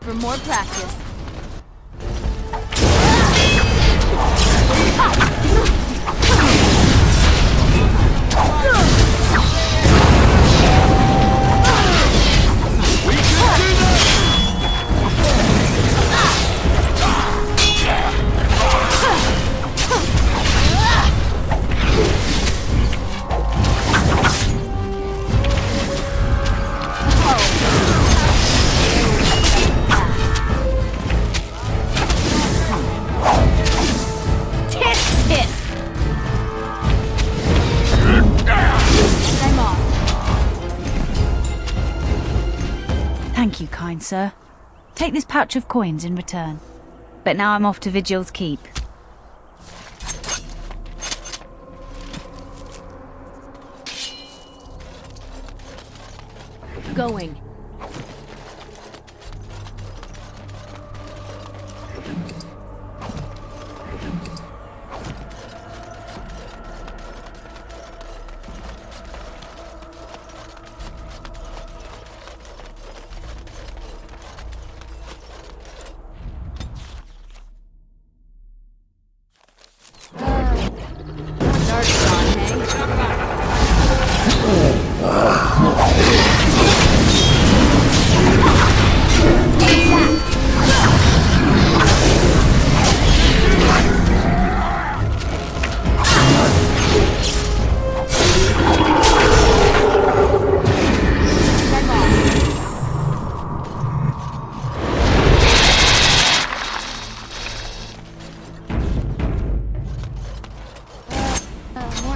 for more practice. Thank you, kind sir. Take this pouch of coins in return. But now I'm off to Vigil's Keep. Going.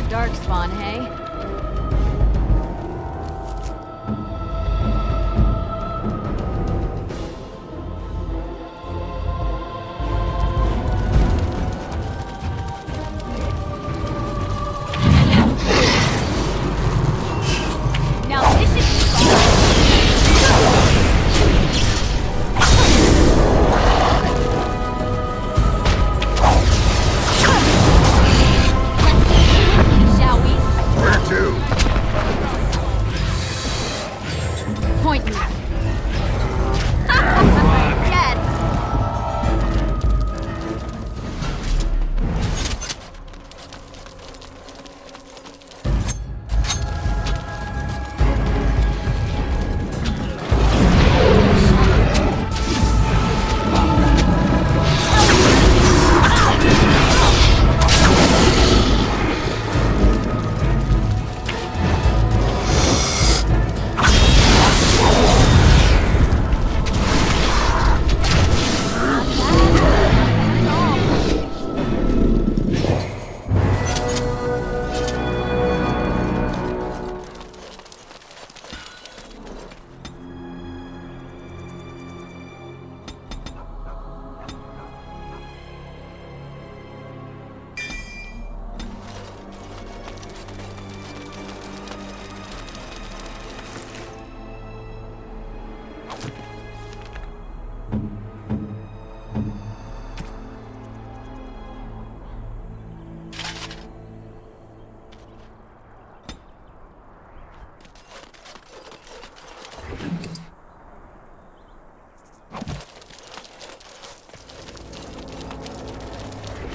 Darkspawn, hey? Now this is point me.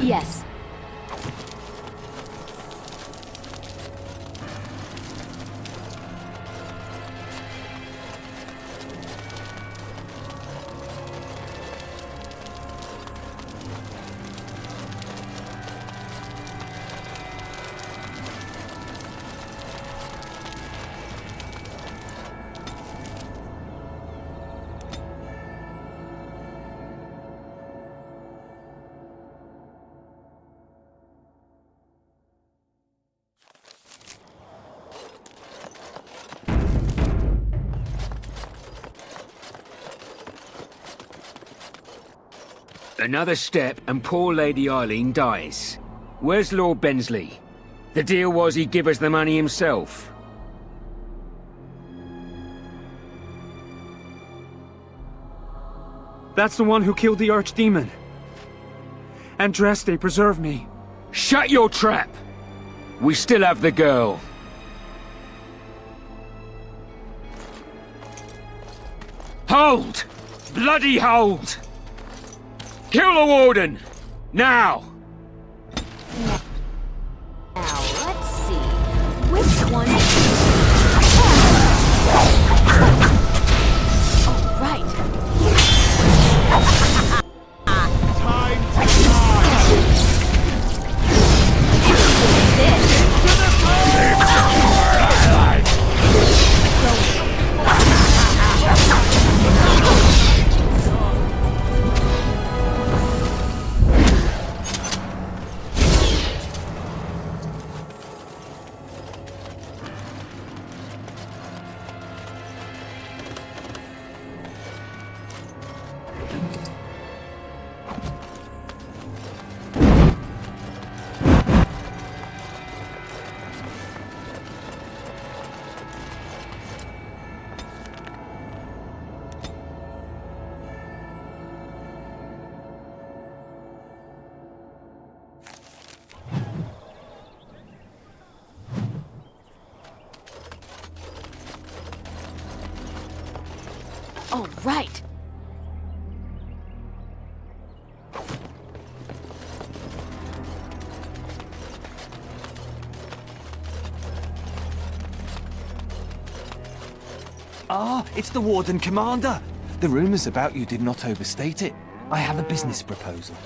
Yes. Yes. Another step and poor Lady Eileen dies. Where's Lord Bensley? The deal was he'd give us the money himself. That's the one who killed the Archdemon. Andraste, preserve me. Shut your trap! We still have the girl. Hold! bloody hold! Kill the warden! Now! Now, let's see. Which one? Oh, right. Oh, right. Ah, it's the Warden Commander. The rumours about you did not overstate it. I have a business proposal.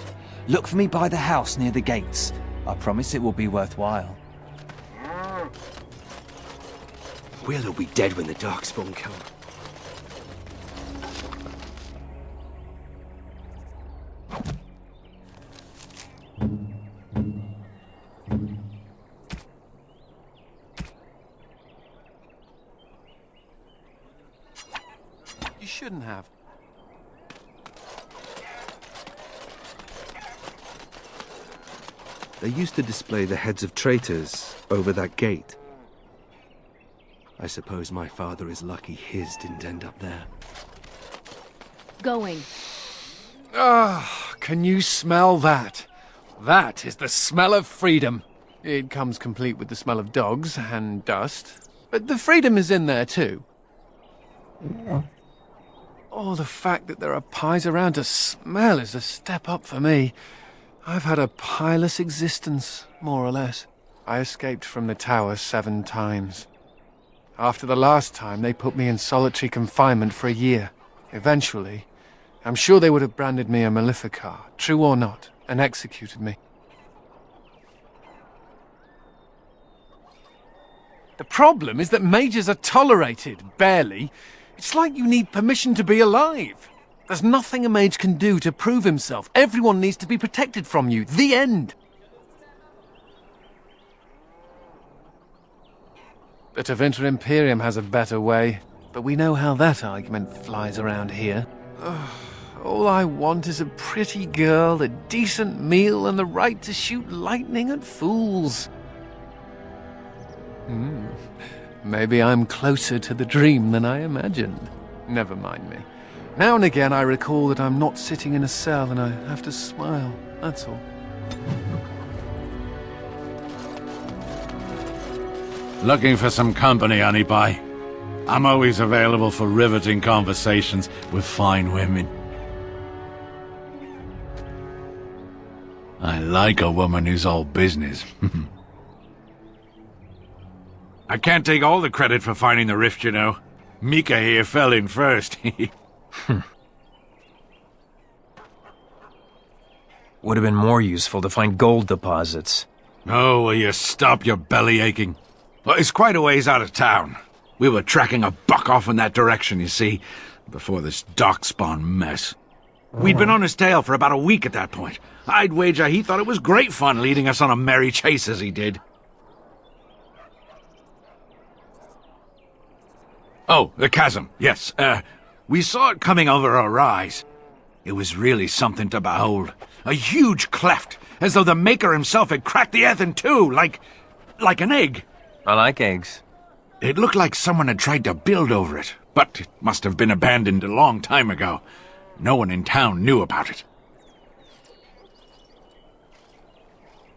Look for me by the house near the gates. I promise it will be worthwhile. We'll all be dead when the Darkspawn come. You shouldn't have. They used to display the heads of traitors over that gate. I suppose my father is lucky his didn't end up there. Going. Ah, can you smell that? That is the smell of freedom. It comes complete with the smell of dogs and dust. But the freedom is in there too. Oh, the fact that there are pies around to smell is a step up for me. I've had a pieless existence, more or less. I escaped from the tower 7 times. After the last time, they put me in solitary confinement for a year. Eventually, I'm sure they would have branded me a Maleficar, true or not, and executed me. The problem is that mages are tolerated, barely. It's like you need permission to be alive. There's nothing a mage can do to prove himself. Everyone needs to be protected from you. The end. The Tevinter Imperium has a better way, but we know how that argument flies around here. All I want is a pretty girl, a decent meal, and the right to shoot lightning at fools. Maybe I'm closer to the dream than I imagined. Never mind me. Now and again I recall that I'm not sitting in a cell and I have to smile, that's all. Looking for some company, honey pie? I'm always available for riveting conversations with fine women. I like a woman who's all business. I can't take all the credit for finding the rift, you know. Mika here fell in first. Would have been more useful to find gold deposits. Oh, will you stop your belly aching? Well, it's quite a ways out of town. We were tracking a buck off in that direction, you see, before this darkspawn mess. We'd been on his tail for about a week at that point. I'd wager he thought it was great fun leading us on a merry chase as he did. Oh, the chasm, yes. We saw it coming over a rise. It was really something to behold. A huge cleft, as though the Maker himself had cracked the earth in two, like an egg. I like eggs. It looked like someone had tried to build over it, but it must have been abandoned a long time ago. No one in town knew about it.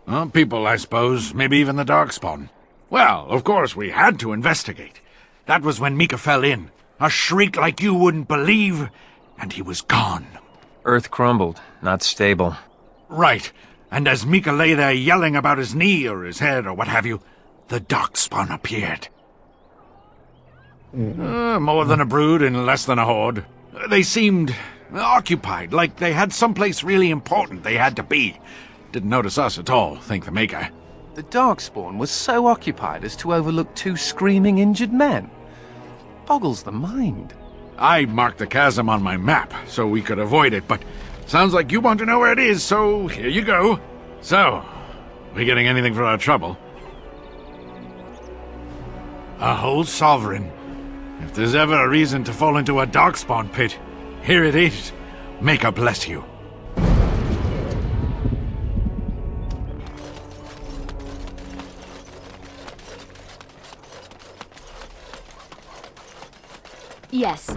Well, people, I suppose, maybe even the Darkspawn. Well, of course, we had to investigate. That was when Mika fell in. A shriek like you wouldn't believe. and he was gone. Earth crumbled, not stable. Right, and as Mika lay there yelling about his knee or his head or what have you, the darkspawn appeared. More than a brood and less than a horde. They seemed occupied, like they had someplace really important they had to be. Didn't notice us at all, thank the Maker. The Darkspawn was so occupied as to overlook 2 screaming injured men. Boggles the mind. I marked the chasm on my map so we could avoid it, but sounds like you want to know where it is, so here you go. So, we getting anything for our trouble? A whole sovereign. If there's ever a reason to fall into a darkspawn pit, here it is. Maker bless you. Yes.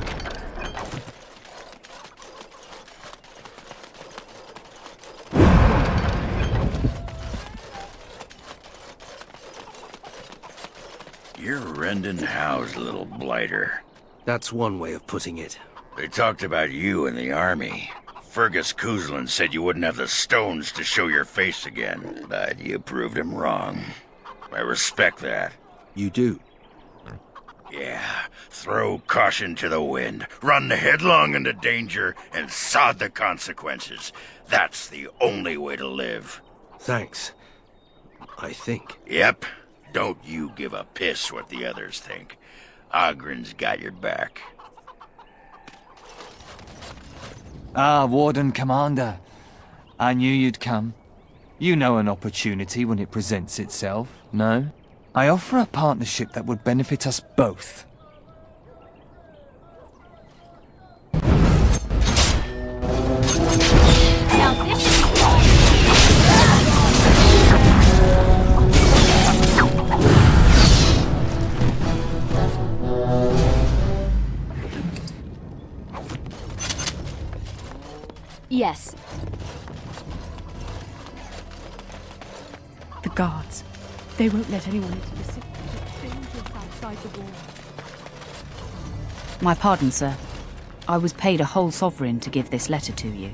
You're rending house, little blighter. That's one way of putting it. They talked about you in the army. Fergus Kuzlin said you wouldn't have the stones to show your face again, but you proved him wrong. I respect that. You do. Yeah, throw caution to the wind, run headlong into danger, and sod the consequences. That's the only way to live. Thanks. I think. Yep. Don't you give a piss what the others think. Ogren's got your back. Ah, Warden Commander. I knew you'd come. You know an opportunity when it presents itself, no? I offer a partnership that would benefit us both. Now this is Yes. The guards. They won't let anyone into the city. It's dangerous outside the wall. My pardon, sir. I was paid a whole sovereign to give this letter to you.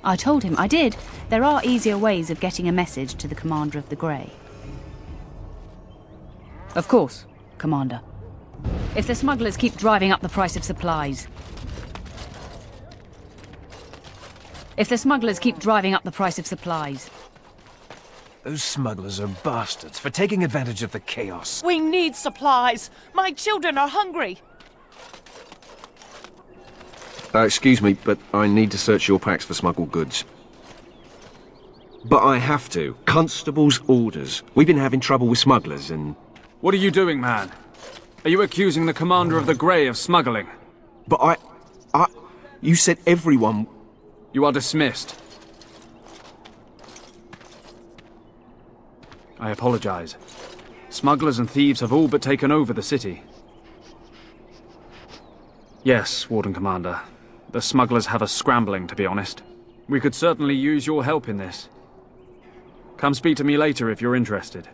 I told him I did. There are easier ways of getting a message to the Commander of the Grey. Of course, Commander. If the smugglers keep driving up the price of supplies. If the smugglers keep driving up the price of supplies. Those smugglers are bastards for taking advantage of the chaos. We need supplies. My children are hungry. Excuse me, but I need to search your packs for smuggled goods. But I have to. Constable's orders. We've been having trouble with smugglers and... What are you doing, man? Are you accusing the Commander of the Grey of smuggling? But You said everyone... You are dismissed. I apologize. Smugglers and thieves have all but taken over the city. Yes, Warden Commander. The smugglers have us scrambling, to be honest. We could certainly use your help in this. Come speak to me later if you're interested.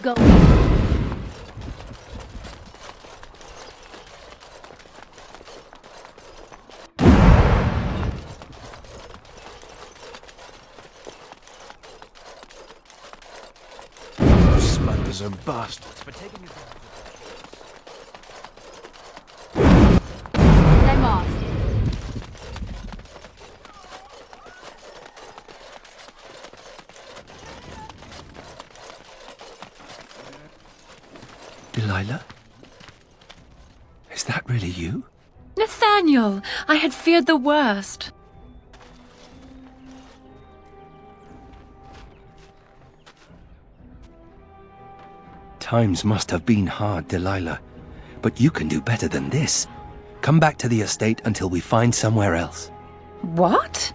Go. Smugglers are bastards for taking advantage Them off. Delilah? Is that really you? Nathaniel, I had feared the worst. Times must have been hard, Delilah. But you can do better than this. Come back to the estate until we find somewhere else. What?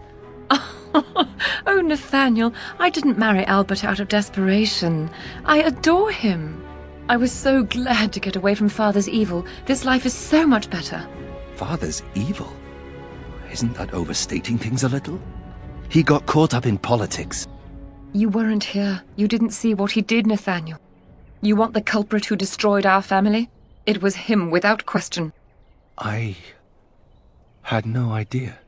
Oh, Nathaniel, I didn't marry Albert out of desperation. I adore him. I was so glad to get away from Father's evil. This life is so much better. Father's evil? Isn't that overstating things a little? He got caught up in politics. You weren't here. You didn't see what he did, Nathaniel. You want the culprit who destroyed our family? It was him, without question. I had no idea.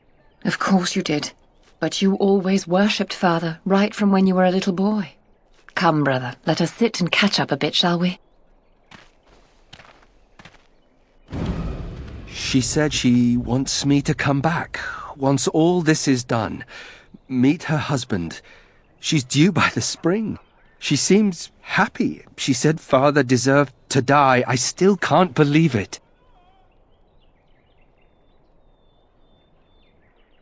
Of course you did. But you always worshipped Father, right from when you were a little boy. Come, brother, let us sit and catch up a bit, shall we? She said she wants me to come back. Once all this is done. Meet her husband. She's due by the spring. She seems happy. She said Father deserved to die. I still can't believe it.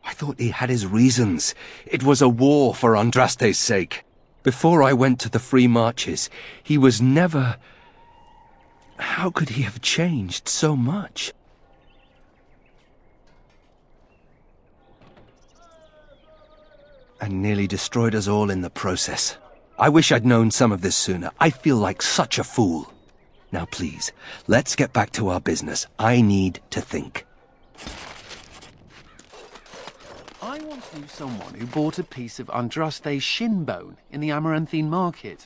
I thought he had his reasons. It was a war for Andraste's sake. Before I went to the Free Marches, he was never... How could he have changed so much? And nearly destroyed us all in the process. I wish I'd known some of this sooner. I feel like such a fool. Now please, let's get back to our business. I need to think. I once knew someone who bought a piece of Andraste's shin bone in the Amaranthine market.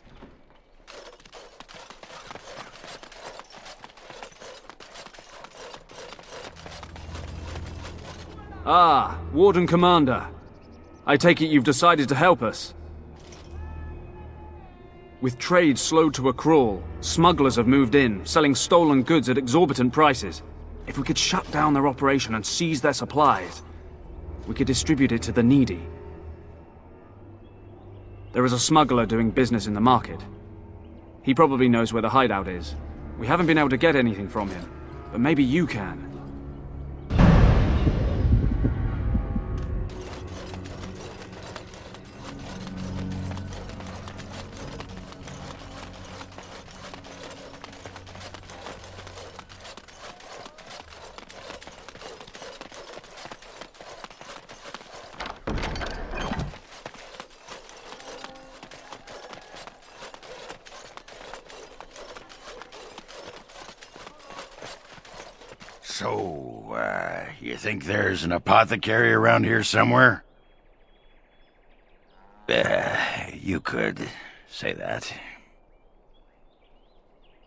Ah, Warden Commander. I take it you've decided to help us. With trade slowed to a crawl, smugglers have moved in, selling stolen goods at exorbitant prices. If we could shut down their operation and seize their supplies, we could distribute it to the needy. There is a smuggler doing business in the market. He probably knows where the hideout is. We haven't been able to get anything from him, but maybe you can. So, you think there's an apothecary around here somewhere? You could say that.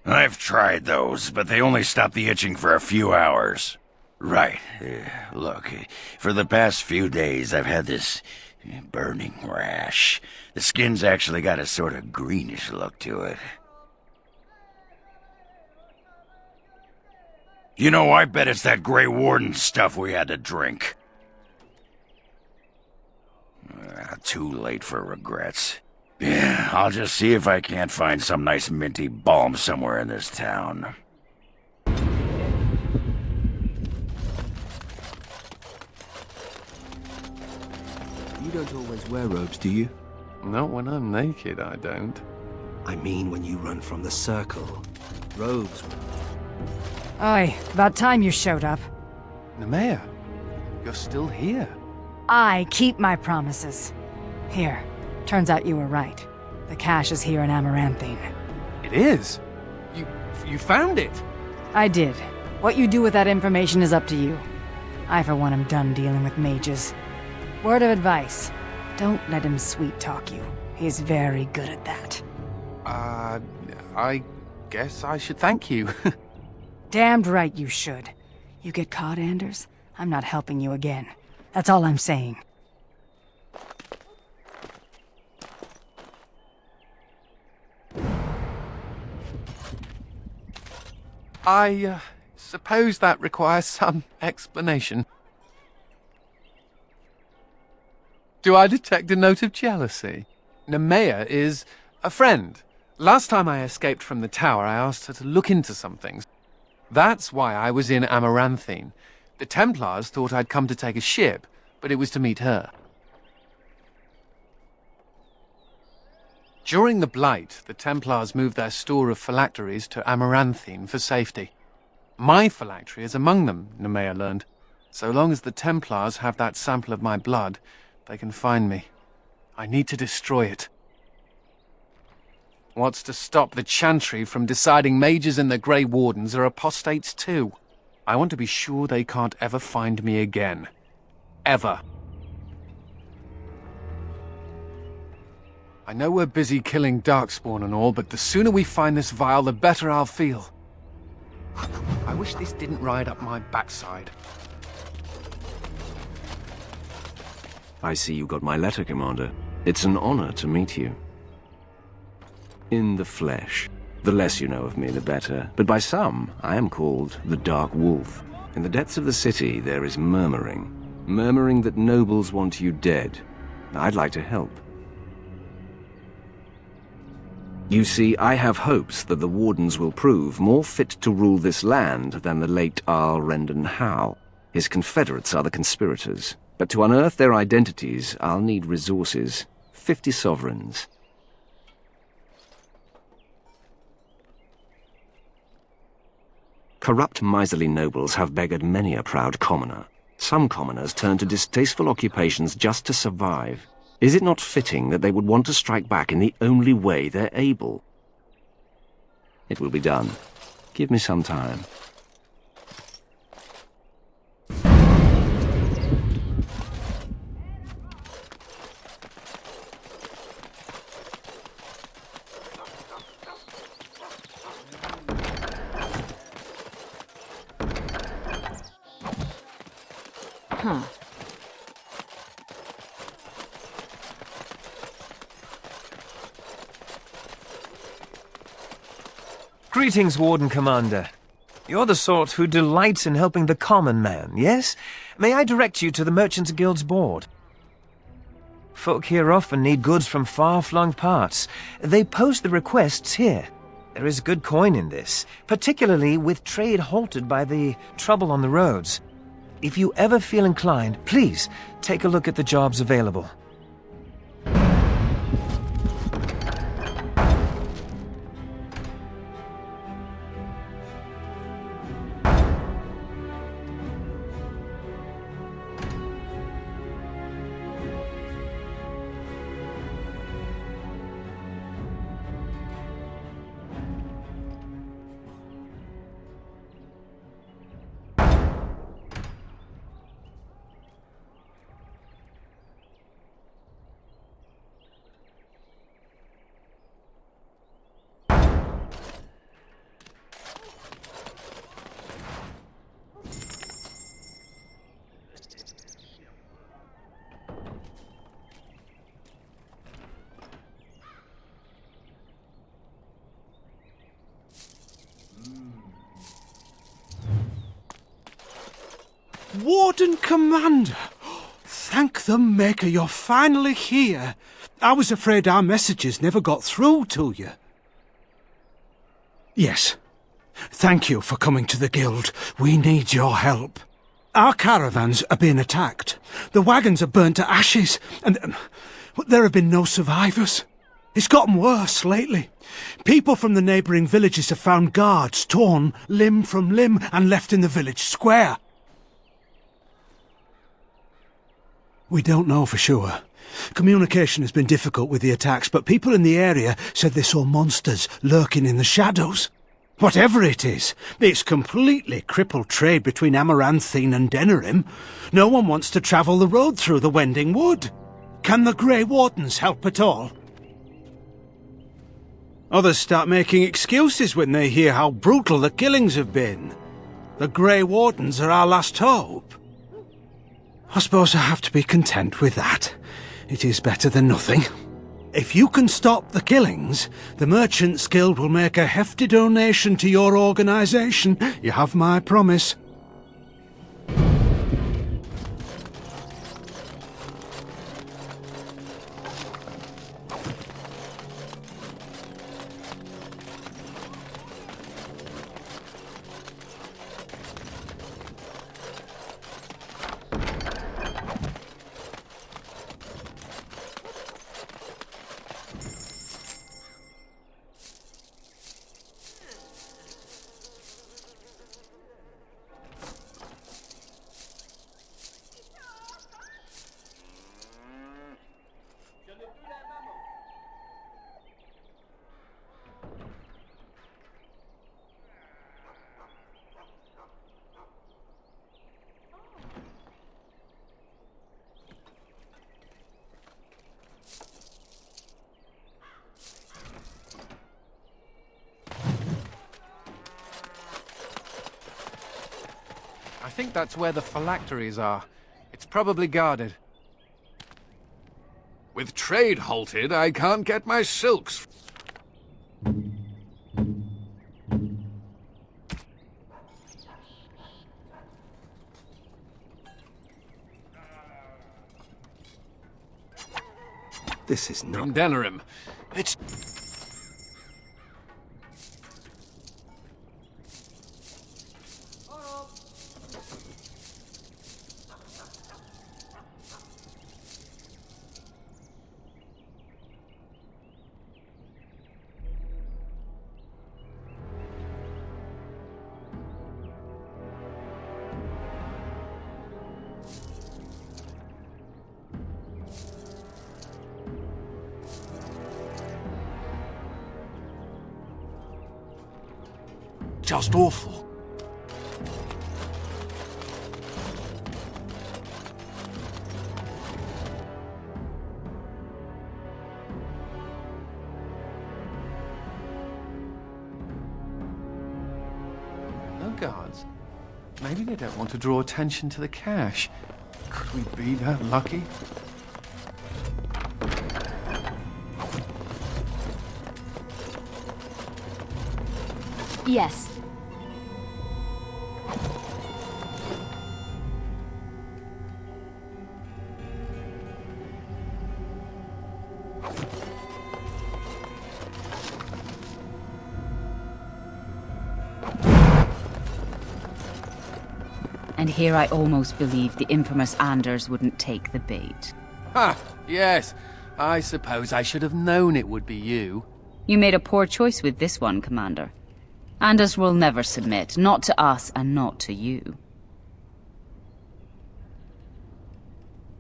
I've tried those, but they only stop the itching for a few hours. Right. Look, for the past few days I've had this burning rash. The skin's actually got a sort of greenish look to it. You know, I bet it's that Grey Warden stuff we had to drink. Too late for regrets. Yeah, I'll just see if I can't find some nice minty balm somewhere in this town. You don't always wear robes, do you? Not when I'm naked, I don't. I mean when you run from the circle. Robes. Oi, about time you showed up. Nemea, you're still here. I keep my promises. Here, turns out you were right. The cache is here in Amaranthine. It is? You found it? I did. What you do with that information is up to you. I, for one, am done dealing with mages. Word of advice. Don't let him sweet-talk you. He's very good at that. I guess I should thank you. Damned right you should. You get caught, Anders, I'm not helping you again. That's all I'm saying. I suppose that requires some explanation. Do I detect a note of jealousy? Nemea is a friend. Last time I escaped from the tower, I asked her to look into some things. That's why I was in Amaranthine. The Templars thought I'd come to take a ship, but it was to meet her. During the Blight, the Templars moved their store of phylacteries to Amaranthine for safety. My phylactery is among them, Nemea learned. So long as the Templars have that sample of my blood, they can find me. I need to destroy it. What's to stop the Chantry from deciding mages and the Grey Wardens are apostates too? I want to be sure they can't ever find me again. Ever. I know we're busy killing Darkspawn and all, but the sooner we find this vial, the better I'll feel. I wish this didn't ride up my backside. I see you got my letter, Commander. It's an honor to meet you. In the flesh. The less you know of me, the better. But by some, I am called the Dark Wolf. In the depths of the city, there is murmuring. Murmuring that nobles want you dead. I'd like to help. You see, I have hopes that the Wardens will prove more fit to rule this land than the late Arl Rendon Howe. His confederates are the conspirators. But to unearth their identities, I'll need resources. 50 sovereigns. Corrupt, miserly nobles have beggared many a proud commoner. Some commoners turn to distasteful occupations just to survive. Is it not fitting that they would want to strike back in the only way they're able? It will be done. Give me some time. Huh. Greetings, Warden Commander. You're the sort who delights in helping the common man, yes? May I direct you to the Merchants Guild's board? Folk here often need goods from far-flung parts. They post the requests here. There is good coin in this, particularly with trade halted by the trouble on the roads. If you ever feel inclined, please take a look at the jobs available. Warden Commander! Thank the Maker you're finally here. I was afraid our messages never got through to you. Yes. Thank you for coming to the Guild. We need your help. Our caravans are being attacked. The wagons are burnt to ashes, and there have been no survivors. It's gotten worse lately. People from the neighbouring villages have found guards torn limb from limb and left in the village square. We don't know for sure. Communication has been difficult with the attacks, but people in the area said they saw monsters lurking in the shadows. Whatever it is, it's completely crippled trade between Amaranthine and Denerim. No one wants to travel the road through the Wending Wood. Can the Grey Wardens help at all? Others start making excuses when they hear how brutal the killings have been. The Grey Wardens are our last hope. I suppose I have to be content with that. It is better than nothing. If you can stop the killings, the Merchants Guild will make a hefty donation to your organisation. You have my promise. think that's where the phylacteries are. It's probably guarded. With trade halted, I can't get my silks. This is not... From Denerim. It's... just awful. No guards. Maybe they don't want to draw attention to the cache. Could we be that lucky? Yes. And here I almost believed the infamous Anders wouldn't take the bait. Ha! Yes. I suppose I should have known it would be you. You made a poor choice with this one, Commander. Anders will never submit, not to us and not to you.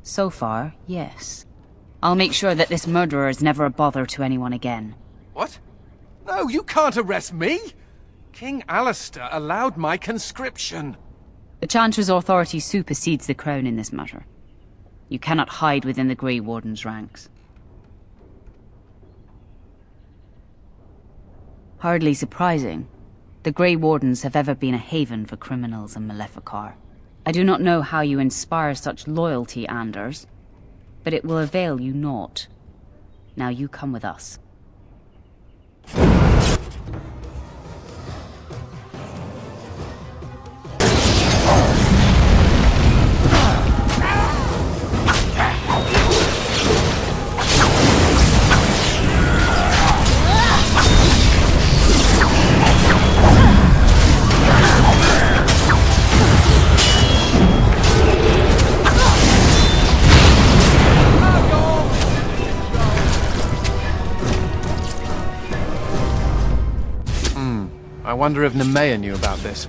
So far, yes. I'll make sure that this murderer is never a bother to anyone again. What? No, you can't arrest me! King Alistair allowed my conscription. The Chancellor's authority supersedes the Crown in this matter. You cannot hide within the Grey Warden's ranks. Hardly surprising. The Grey Wardens have ever been a haven for criminals and Maleficar. I do not know how you inspire such loyalty, Anders, but it will avail you naught. Now you come with us. I wonder if Nemea knew about this.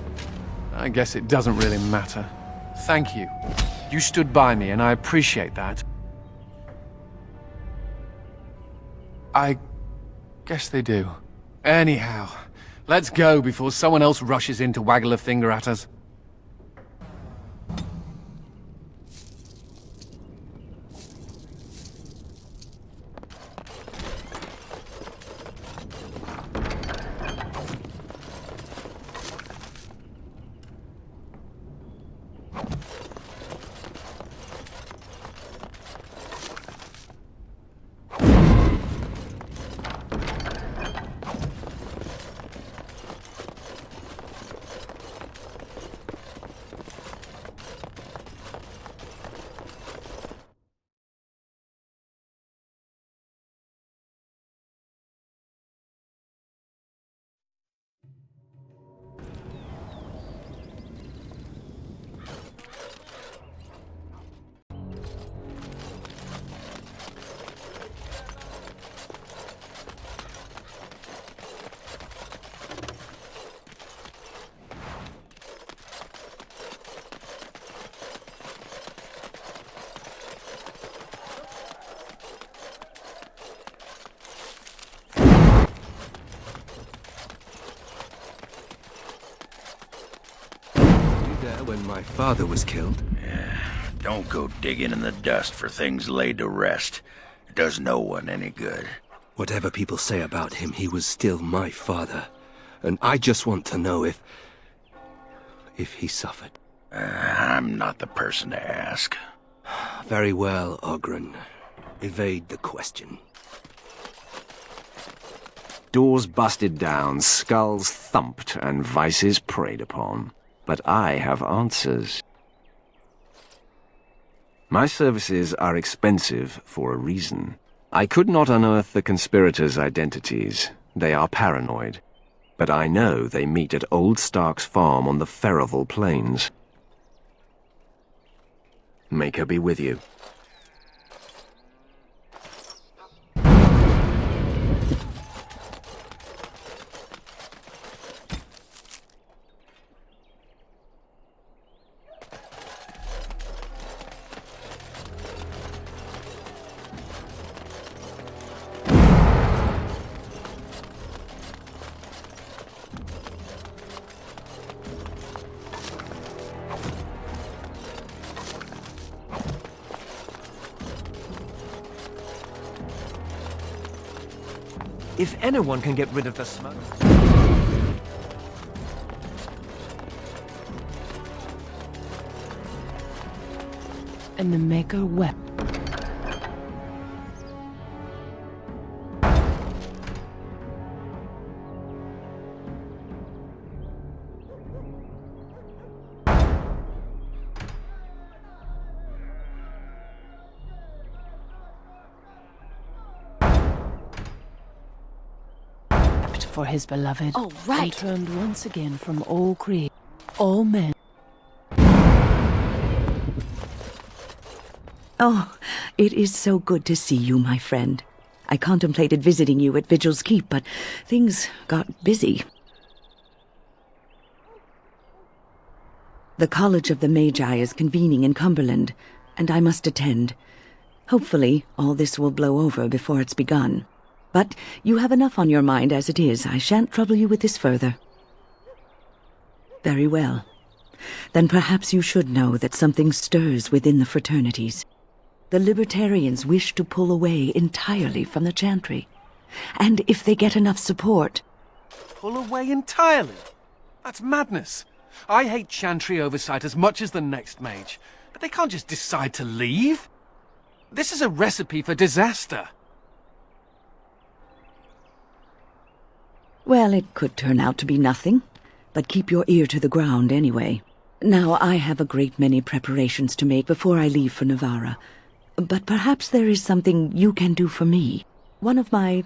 I guess it doesn't really matter. Thank you. You stood by me, and I appreciate that. I guess they do. Anyhow, let's go before someone else rushes in to waggle a finger at us. When my father was killed. Yeah, don't go digging in the dust for things laid to rest. It does no one any good. Whatever people say about him, he was still my father. And I just want to know if he suffered. I'm not the person to ask. Very well, Ogren. Evade the question. Doors busted down, skulls thumped, and vices preyed upon. But I have answers. My services are expensive for a reason. I could not unearth the conspirators' identities. They are paranoid. But I know they meet at Old Stark's farm on the Ferroval Plains. Make her be with you. If anyone can get rid of the smoke... And the Maker wept. For his beloved, Oh, right. and turned once again from all creed, all men. Oh, it is so good to see you, my friend. I contemplated visiting you at Vigil's Keep, but things got busy. The College of the Magi is convening in Cumberland, and I must attend. Hopefully, all this will blow over before it's begun. But you have enough on your mind as it is. I shan't trouble you with this further. Very well. Then perhaps you should know that something stirs within the fraternities. The Libertarians wish to pull away entirely from the Chantry. And if they get enough support... Pull away entirely? That's madness. I hate Chantry oversight as much as the next mage. But they can't just decide to leave. This is a recipe for disaster. Well, it could turn out to be nothing, but keep your ear to the ground anyway. Now, I have a great many preparations to make before I leave for Navarra, but perhaps there is something you can do for me. One of my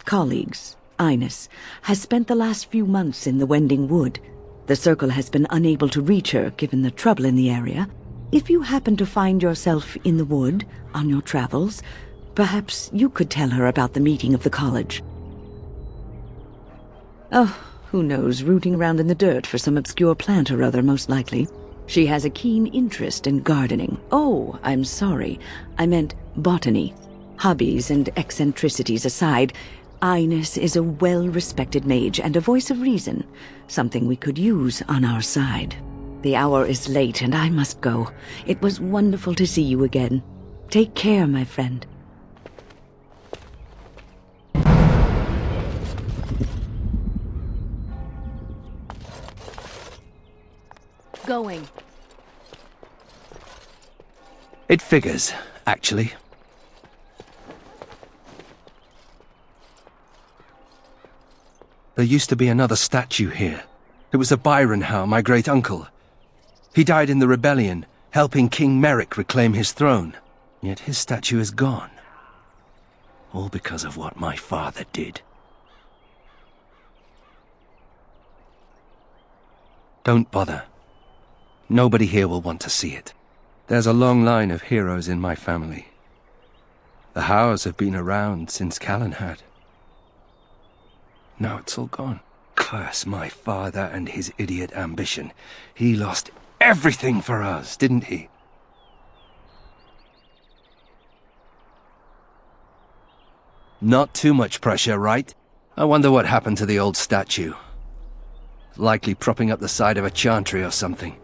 colleagues, Ines, has spent the last few months in the Wending Wood. The Circle has been unable to reach her, given the trouble in the area. If you happen to find yourself in the wood on your travels, perhaps you could tell her about the meeting of the college. Oh, who knows, rooting around in the dirt for some obscure plant or other, most likely. She has a keen interest in gardening. Oh, I'm sorry. I meant botany. Hobbies and eccentricities aside, Ines is a well-respected mage and a voice of reason, something we could use on our side. The hour is late and I must go. It was wonderful to see you again. Take care, my friend. Going. It figures, actually. There used to be another statue here. It was a Byron Howe, my great-uncle. He died in the rebellion, helping King Merrick reclaim his throne. Yet his statue is gone. All because of what my father did. Don't bother. Nobody here will want to see it. There's a long line of heroes in my family. The Howes have been around since Callan had. Now it's all gone. Curse my father and his idiot ambition. He lost everything for us, didn't he? Not too much pressure, right? I wonder what happened to the old statue. Likely propping up the side of a chantry or something.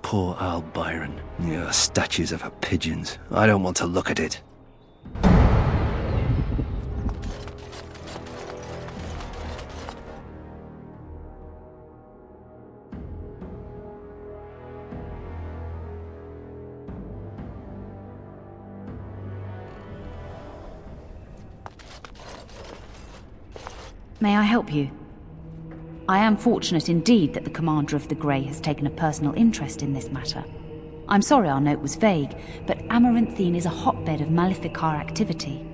Poor Al Byron. Yeah, statues of her pigeons. I don't want to look at it. May I help you? I am fortunate indeed that the commander of the Grey has taken a personal interest in this matter. I'm sorry our note was vague, but Amaranthine is a hotbed of Maleficar activity.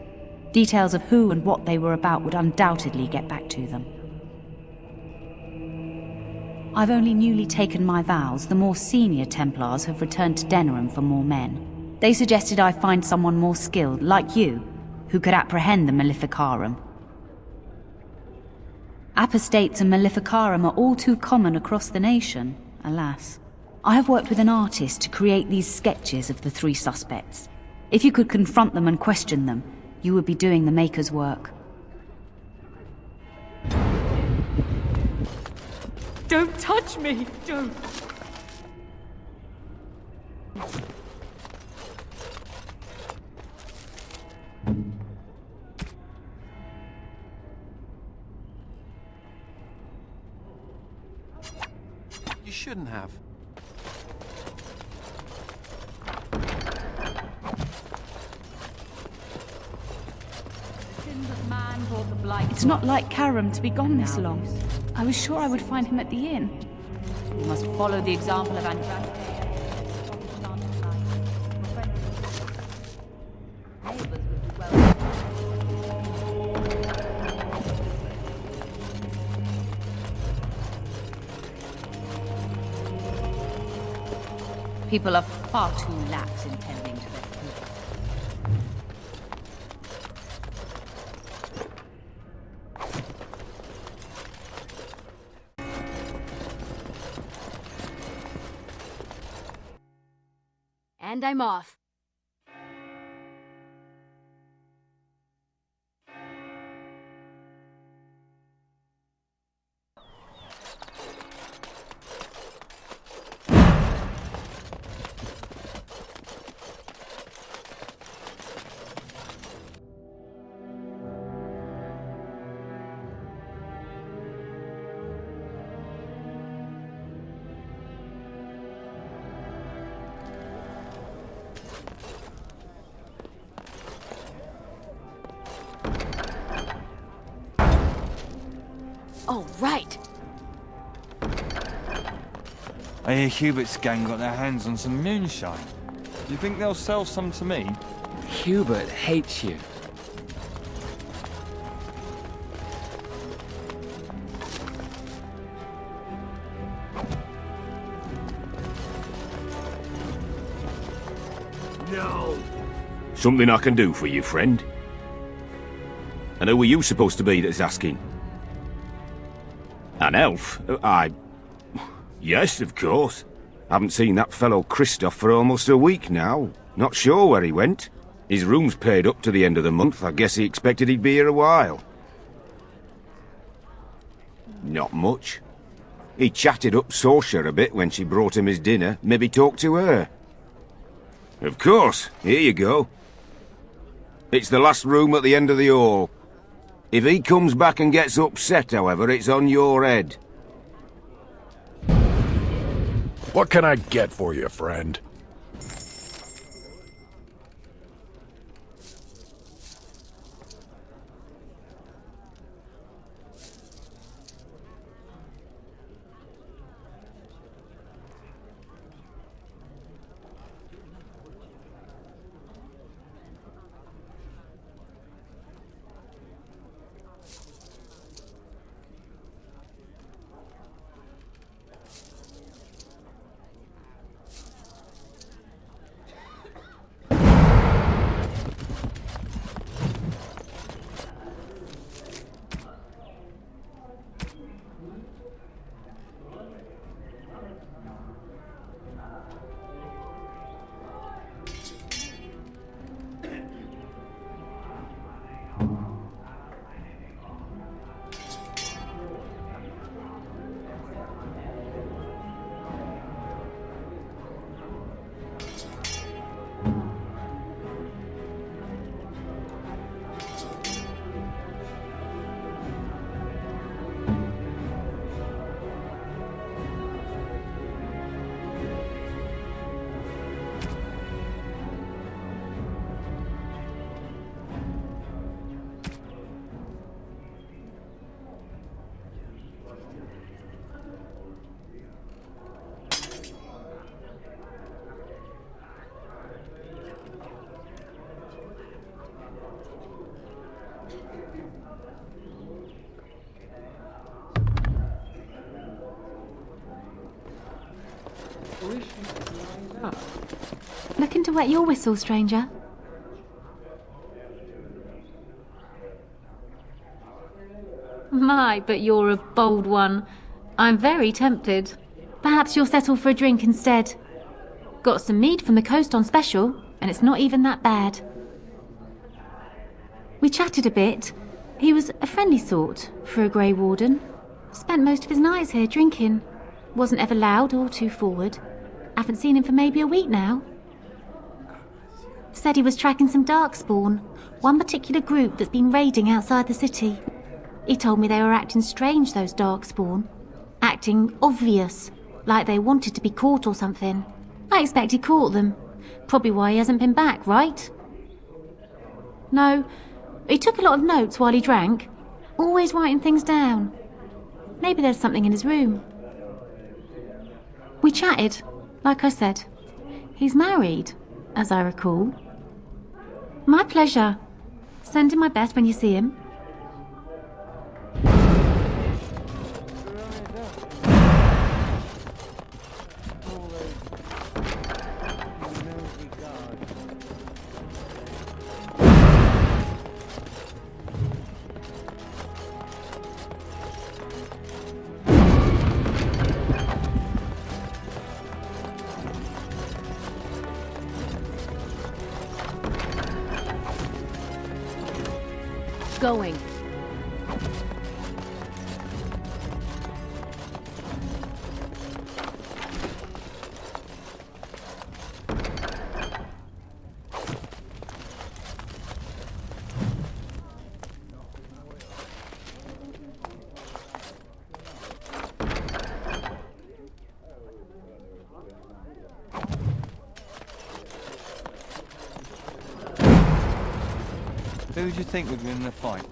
Details of who and what they were about would undoubtedly get back to them. I've only newly taken my vows. The more senior Templars have returned to Denerim for more men. They suggested I find someone more skilled, like you, who could apprehend the Maleficarum. Apostates and Maleficarum are all too common across the nation, alas. I have worked with an artist to create these sketches of the three suspects. If you could confront them and question them, you would be doing the Maker's work. Don't touch me! Don't! You shouldn't have. It's not like Karam to be gone this long. I was sure I would find him at the inn. We must follow the example of Amaranthine. People are far too lax in tending to their food. And I'm off. All right. I hear Hubert's gang got their hands on some moonshine. Do you think they'll sell some to me? Hubert hates you. No. Something I can do for you, friend? And who are you supposed to be that's asking? An elf? Yes, of course. Haven't seen that fellow Christoph for almost a week now. Not sure where he went. His room's paid up to the end of the month. I guess he expected he'd be here a while. Not much. He chatted up Sorsha a bit when she brought him his dinner. Maybe talked to her. Of course. Here you go. It's the last room at the end of the hall. If he comes back and gets upset, however, it's on your head. What can I get for you, friend? looking to wet your whistle, stranger? My, but you're a bold one. I'm very tempted. Perhaps you'll settle for a drink instead. Got some mead from the coast on special, and it's not even that bad. We chatted a bit. He was a friendly sort for a Grey Warden. Spent most of his nights here drinking. Wasn't ever loud or too forward. Haven't seen him for maybe a week now. Said he was tracking some Darkspawn, one particular group that's been raiding outside the city. He told me they were acting strange, those Darkspawn. Acting obvious, like they wanted to be caught or something. I expect he caught them. Probably why he hasn't been back, right? No, he took a lot of notes while he drank. Always writing things down. Maybe there's something in his room. We chatted, like I said. He's married, as I recall. My pleasure. Send him my best when you see him. Going. Who do you think would win the fight?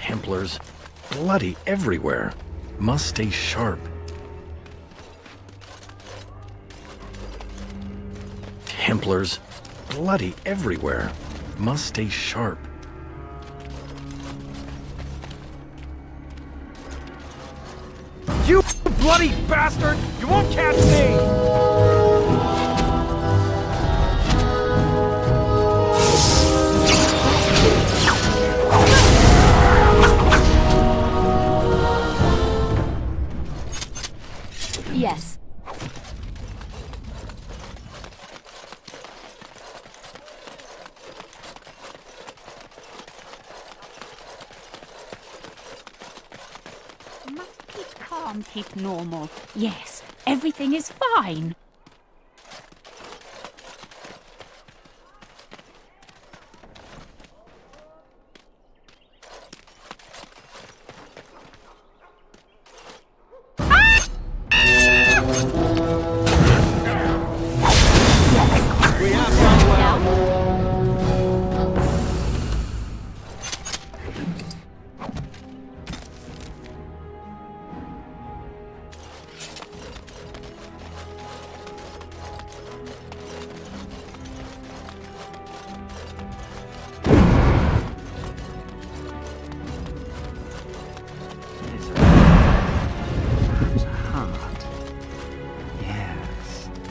Templars. Bloody everywhere. Must stay sharp. Templars. Bloody everywhere. Must stay sharp. You bloody bastard! You won't catch me! Yes. Must keep calm, keep normal. Yes, everything is fine.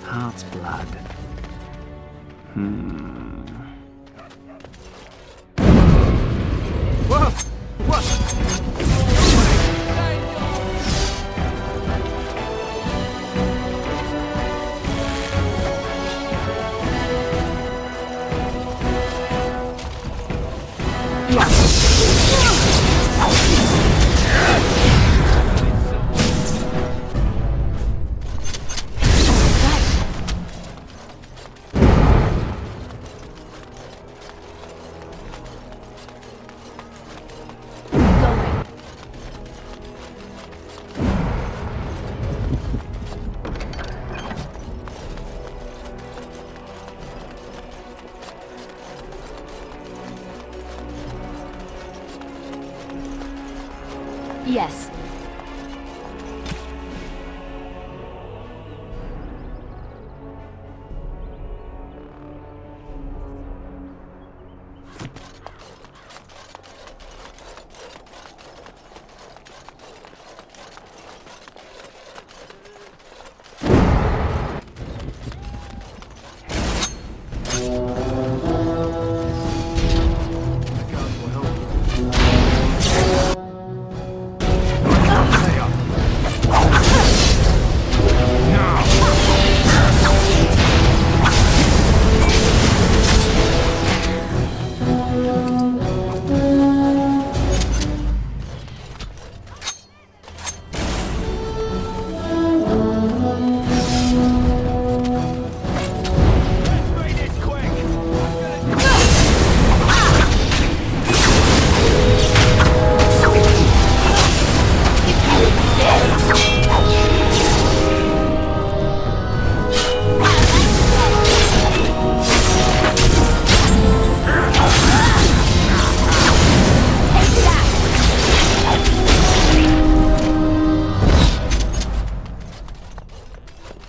Heart's blood. Whoa! Yes.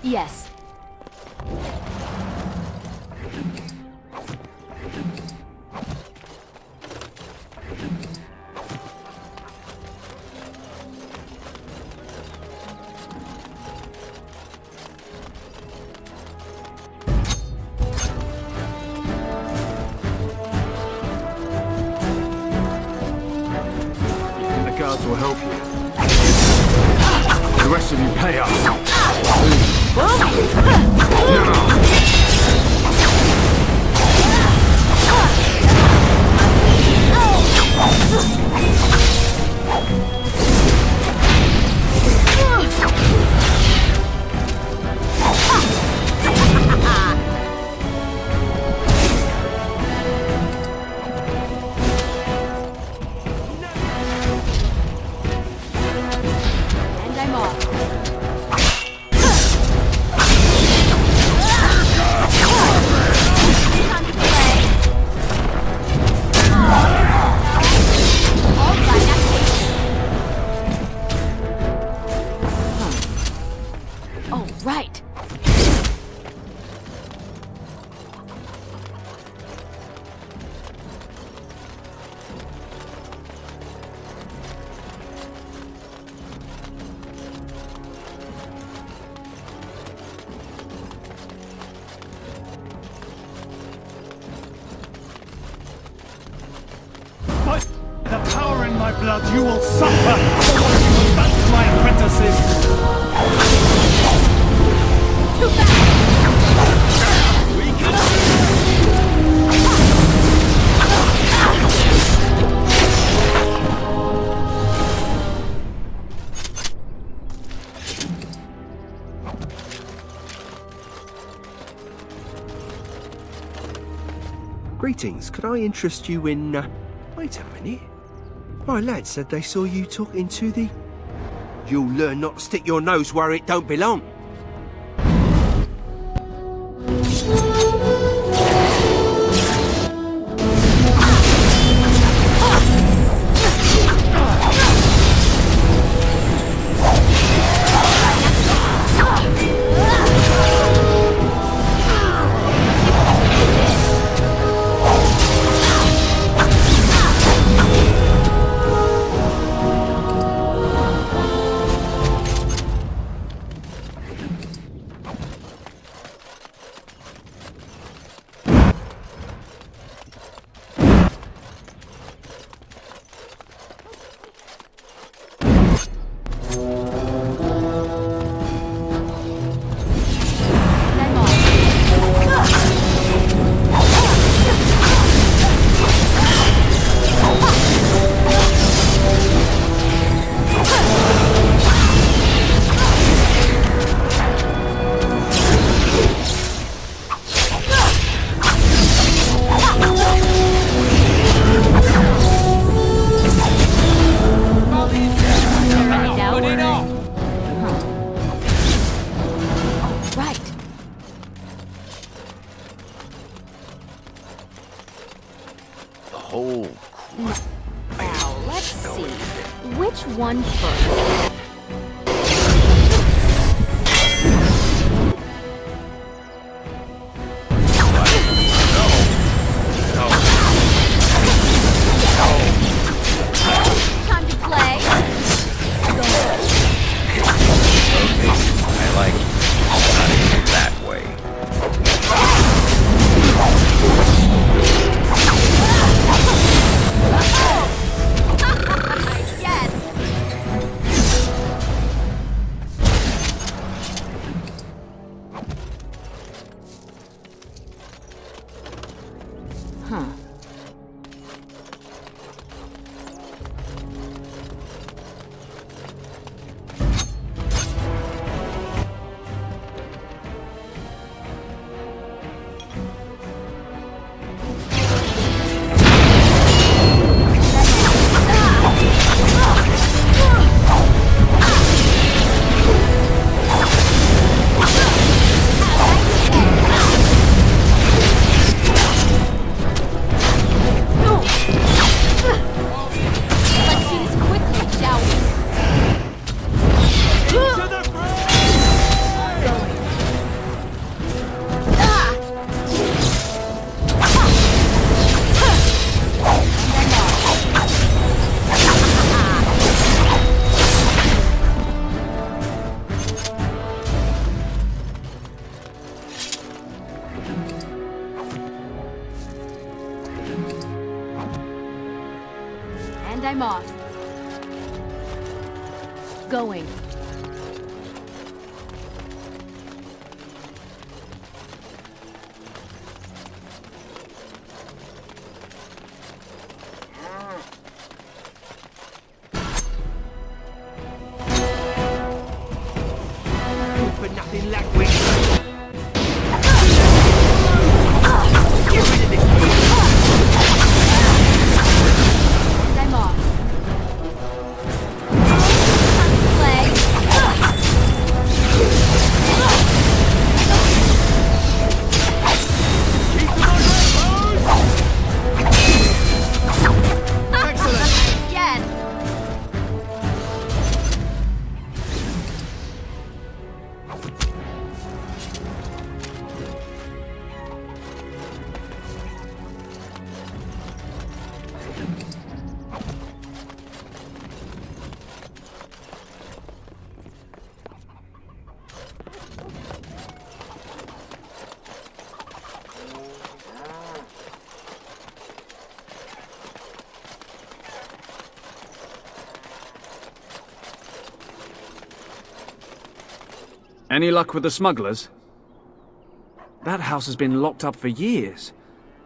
Yes. The guards will help you. The rest of you pay up. And I'm off. Oh, right. By the power in my blood, you will suffer for what you have done to my apprentices! Greetings, could I interest you in, Wait a minute. My lad said they saw you talking to the... You'll learn not to stick your nose where it don't belong. Which one first? Time to play. I like not even that way. Yes. Huh. Let's do this quickly, shall we? And I'm off. Going. For nothing like we. And I'm off. Time to play. Excellent. Yes. Any luck with the smugglers? That house has been locked up for years.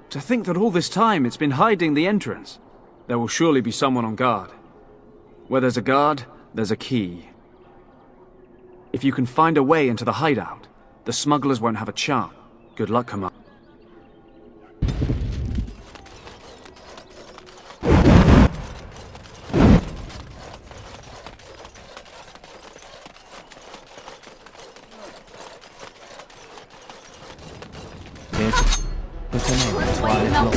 To think that all this time it's been hiding the entrance. There will surely be someone on guard. Where there's a guard, there's a key. If you can find a way into the hideout, the smugglers won't have a chance. Good luck, Commander. Put her name Let's while wake it's them not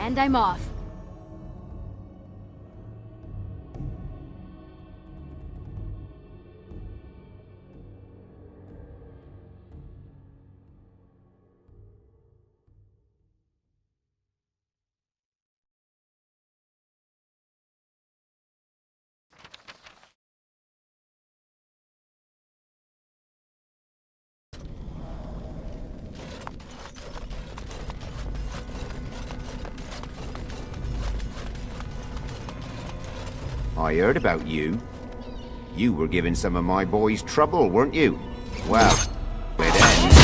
And I'm off. I heard about you. You were giving some of my boys trouble, weren't you? Well, it ends.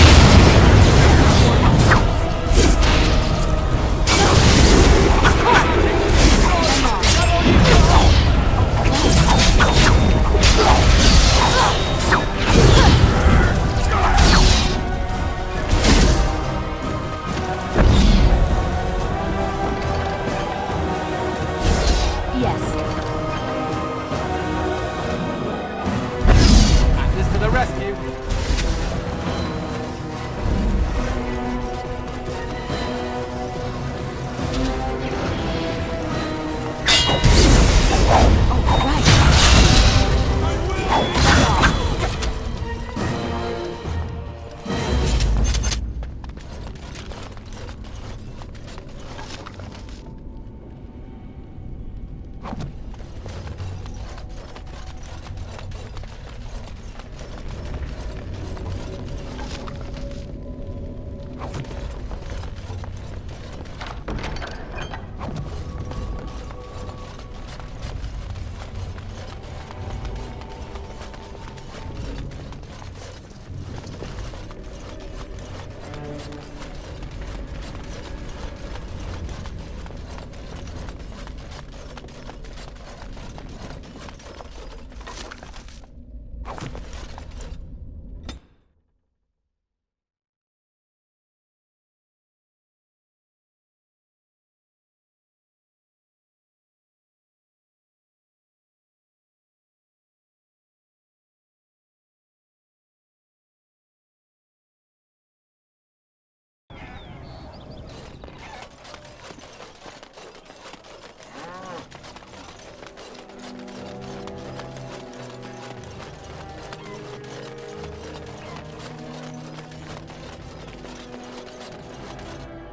the rescue.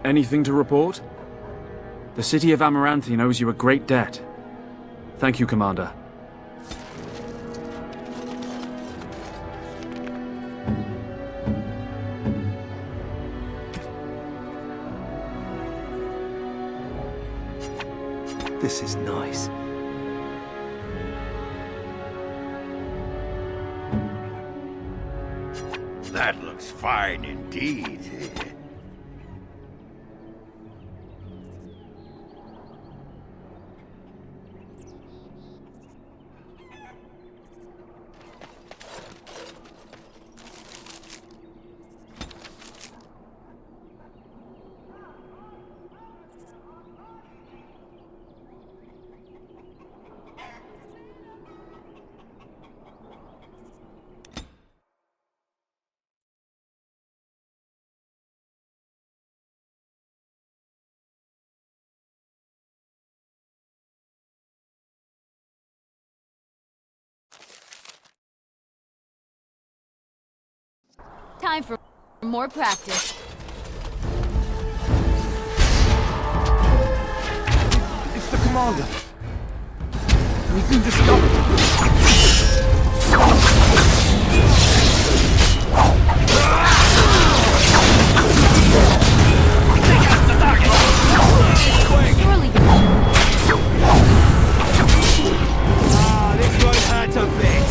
Anything to report? The city of Amaranthine owes you a great debt. Thank you, Commander. This is nice. That looks fine indeed. Time for more practice. It's the commander. We've been discovered. This one hurt a bit.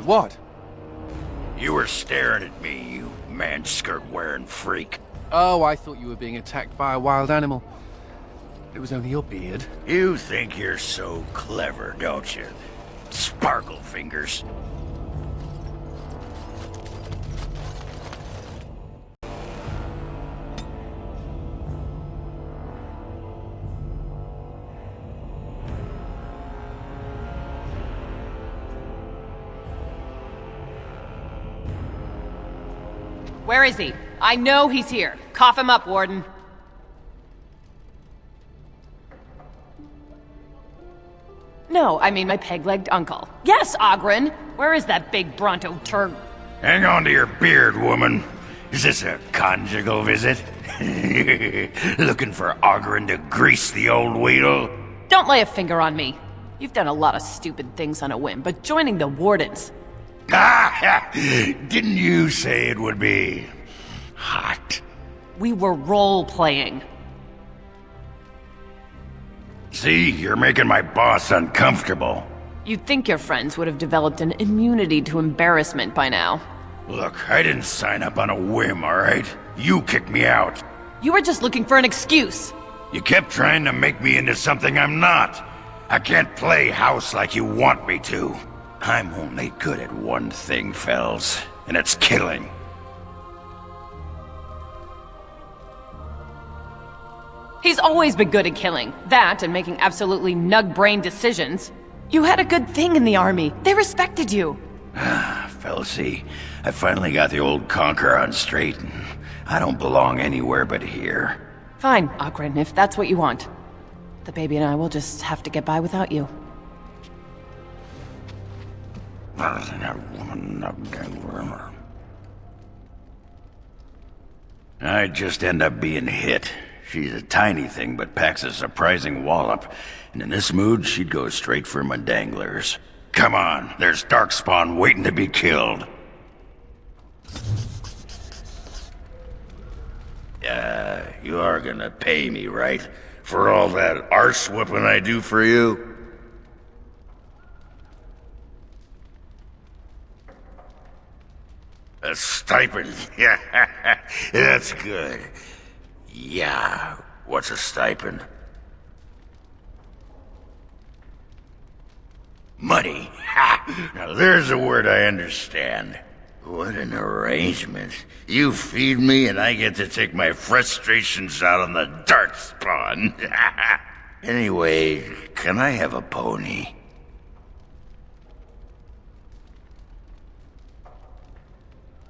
What? You were staring at me, you man-skirt-wearing freak. Oh, I thought you were being attacked by a wild animal. It was only your beard. You think you're so clever, don't you? Sparkle fingers. Where is he? I know he's here. Cough him up, Warden. No, I mean my peg-legged uncle. Yes, Ogren! Where is that big Bronto turd? Hang on to your beard, woman. Is this a conjugal visit? Looking for Ogren to grease the old wheel? Don't lay a finger on me. You've done a lot of stupid things on a whim, but joining the Wardens... Didn't you say it would be... hot? We were role-playing. See, you're making my boss uncomfortable. You'd think your friends would have developed an immunity to embarrassment by now. Look, I didn't sign up on a whim, alright? You kicked me out. You were just looking for an excuse. You kept trying to make me into something I'm not. I can't play house like you want me to. I'm only good at one thing, Fells, and it's killing. He's always been good at killing. That and making absolutely nug-brain decisions. You had a good thing in the army. They respected you. Felsie, I finally got the old conqueror on straight, and I don't belong anywhere but here. Fine, Ogren, if that's what you want. The baby and I will just have to get by without you. I just end up being hit. She's a tiny thing, but packs a surprising wallop. And in this mood, she'd go straight for my danglers. Come on, there's Darkspawn waiting to be killed. You are gonna pay me, right? For all that arse-whooping I do for you? A stipend. Yeah, that's good. Yeah, what's a stipend? Money. Ha! Now there's a word I understand. What an arrangement. You feed me and I get to take my frustrations out on the Darkspawn. Anyway, can I have a pony?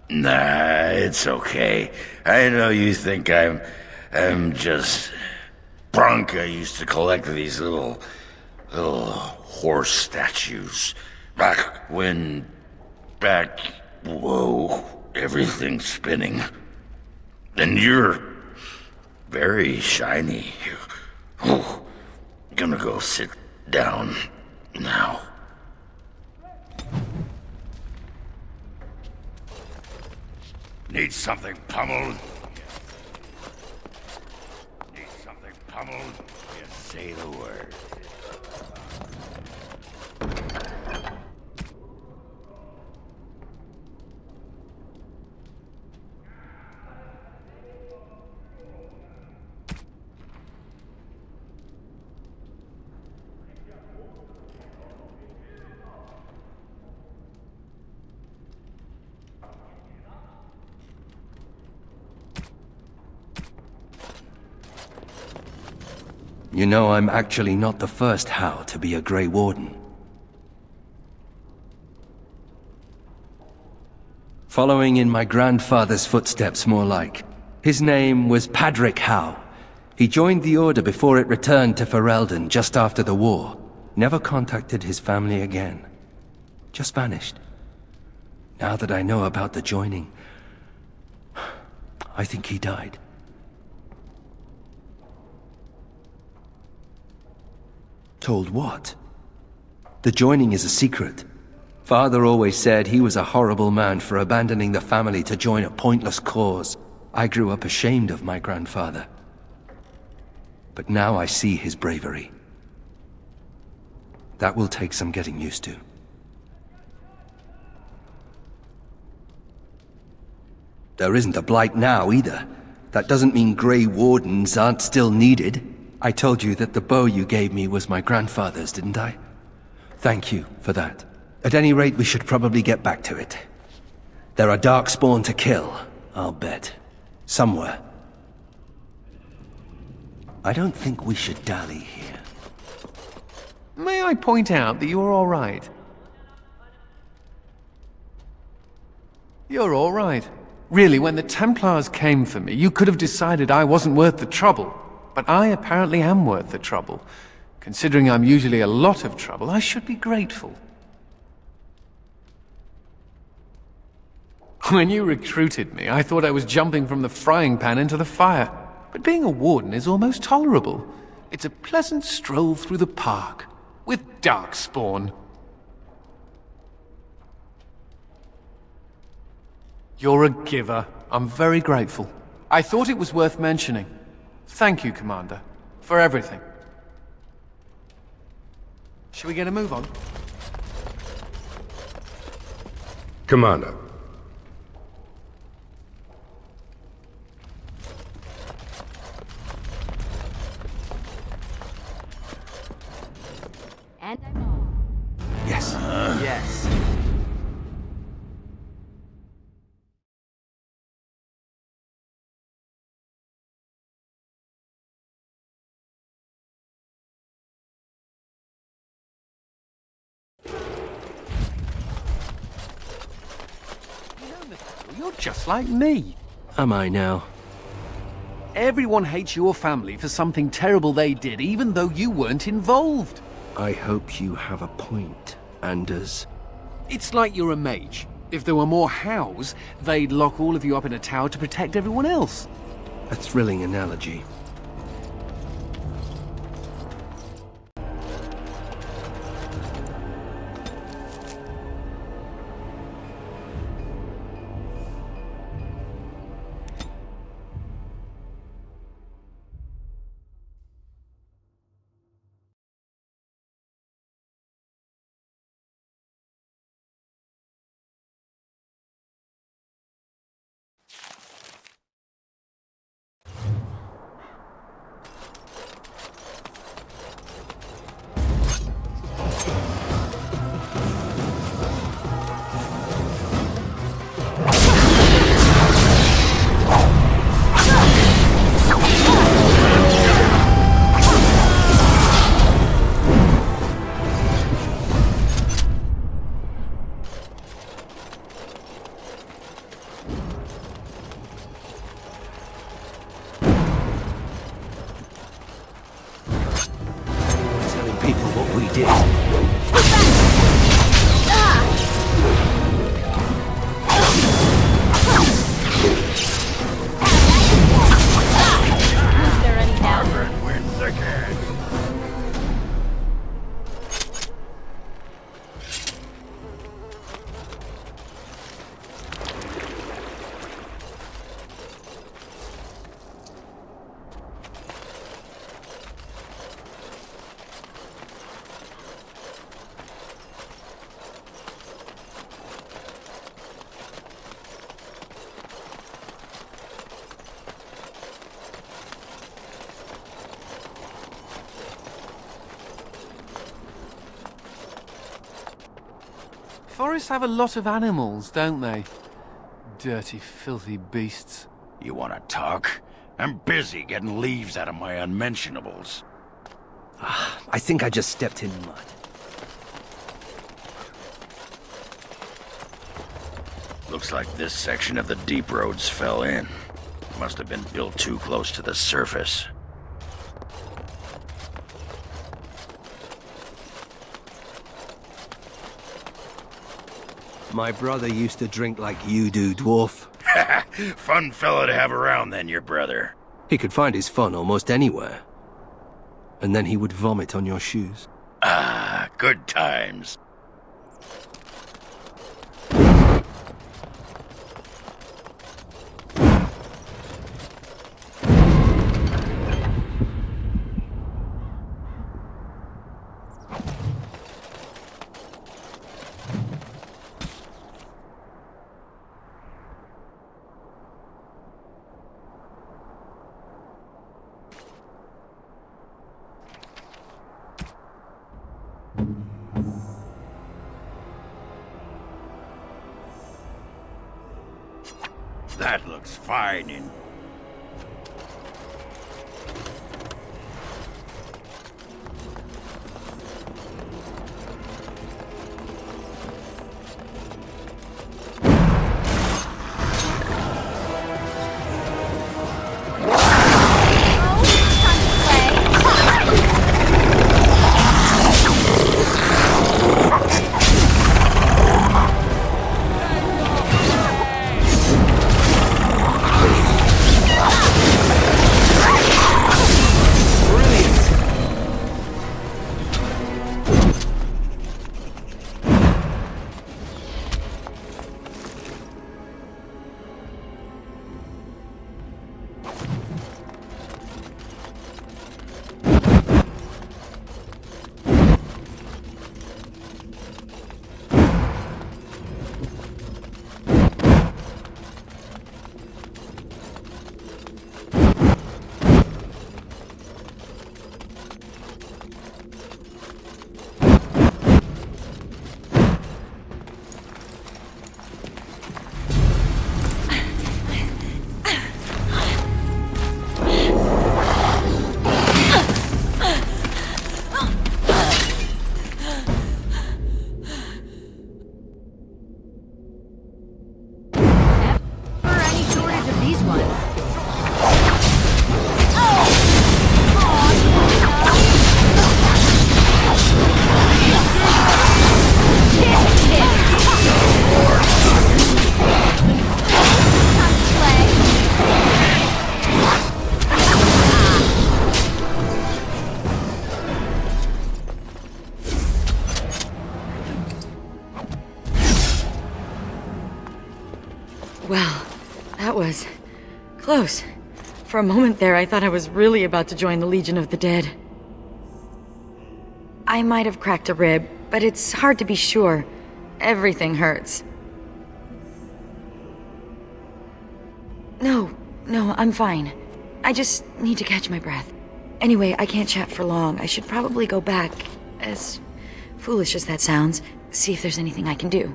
Nah, it's okay. I know you think I'm just... Bronca used to collect these little horse statues. Whoa, everything's spinning. And you're very shiny. Oh, gonna go sit down now. Need something pummeled? Need something pummeled? Just say the word. You know, I'm actually not the first How to be a Grey Warden. Following in my grandfather's footsteps, more like. His name was Padric How. He joined the Order before it returned to Ferelden just after the war. Never contacted his family again. Just vanished. Now that I know about the joining, I think he died. Told what? The joining is a secret. Father always said he was a horrible man for abandoning the family to join a pointless cause. I grew up ashamed of my grandfather. But now I see his bravery. That will take some getting used to. There isn't a blight now, either. That doesn't mean Grey Wardens aren't still needed. I told you that the bow you gave me was my grandfather's, didn't I? Thank you for that. At any rate, we should probably get back to it. There are Darkspawn to kill, I'll bet. Somewhere. I don't think we should dally here. May I point out that you're all right? You're all right. Really, when the Templars came for me, you could have decided I wasn't worth the trouble. But I apparently am worth the trouble. Considering I'm usually a lot of trouble, I should be grateful. When you recruited me, I thought I was jumping from the frying pan into the fire. But being a warden is almost tolerable. It's a pleasant stroll through the park with Darkspawn. You're a giver. I'm very grateful. I thought it was worth mentioning. Thank you, Commander, for everything. Shall we get a move on? Commander. And I'm off. Yes. Yes. You're just like me. Am I now? Everyone hates your family for something terrible they did, even though you weren't involved. I hope you have a point, Anders. It's like you're a mage. If there were more hows, they'd lock all of you up in a tower to protect everyone else. A thrilling analogy. Forests have a lot of animals, don't they? Dirty, filthy beasts. You want to talk? I'm busy getting leaves out of my unmentionables. I think I just stepped in mud. Looks like this section of the deep roads fell in. Must have been built too close to the surface. My brother used to drink like you do, dwarf. Fun fellow to have around then, your brother. He could find his fun almost anywhere. And then he would vomit on your shoes. Ah, good times. That looks fine in... Close. For a moment there, I thought I was really about to join the Legion of the Dead. I might have cracked a rib, but it's hard to be sure. Everything hurts. No, I'm fine. I just need to catch my breath. Anyway, I can't chat for long. I should probably go back, as foolish as that sounds, see if there's anything I can do.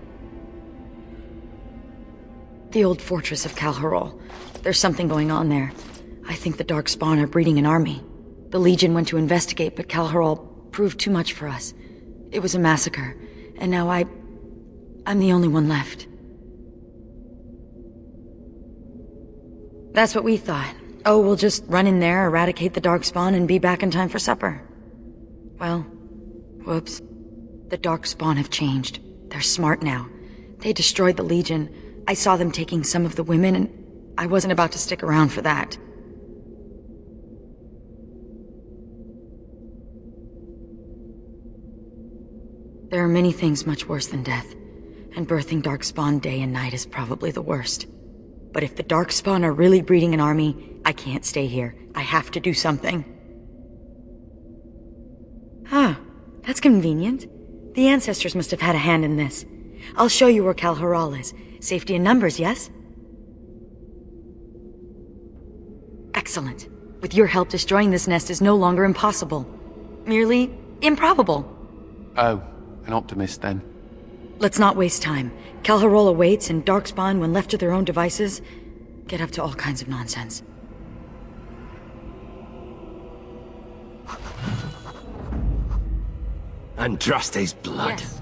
The old fortress of Calharol. There's something going on there. I think the Darkspawn are breeding an army. The Legion went to investigate, but Calharol proved too much for us. It was a massacre, and now I'm the only one left. That's what we thought. Oh, we'll just run in there, eradicate the Darkspawn, and be back in time for supper. Well, whoops. The Darkspawn have changed. They're smart now. They destroyed the Legion. I saw them taking some of the women, and I wasn't about to stick around for that. There are many things much worse than death, and birthing Darkspawn day and night is probably the worst. But if the Darkspawn are really breeding an army, I can't stay here. I have to do something. Ah, that's convenient. The ancestors must have had a hand in this. I'll show you where Calharol is. Safety in numbers, yes? Excellent. With your help, destroying this nest is no longer impossible. Merely improbable. Oh, an optimist then. Let's not waste time. Calharol awaits, and Darkspawn, when left to their own devices, get up to all kinds of nonsense. Andraste's blood. Yes.